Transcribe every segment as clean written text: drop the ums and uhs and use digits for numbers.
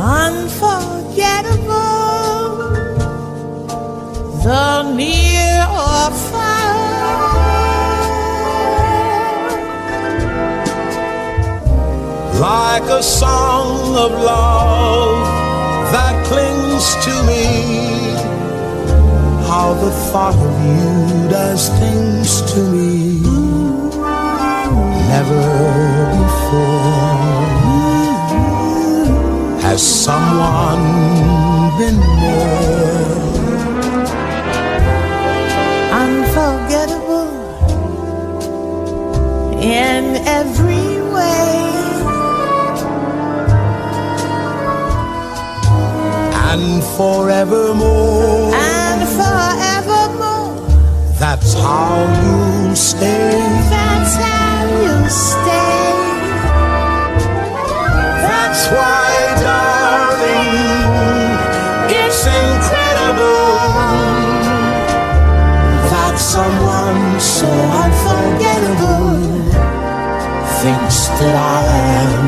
unforgettable, the near or far, like a song of love that clings to me. How the thought of you does things to me. Never before has someone been more unforgettable in every way, and forevermore. and forevermore. That's how you'll stay. That's how you stay. That's why, darling, it's incredible that someone so unforgettable thinks that I am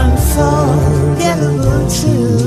unforgettable too.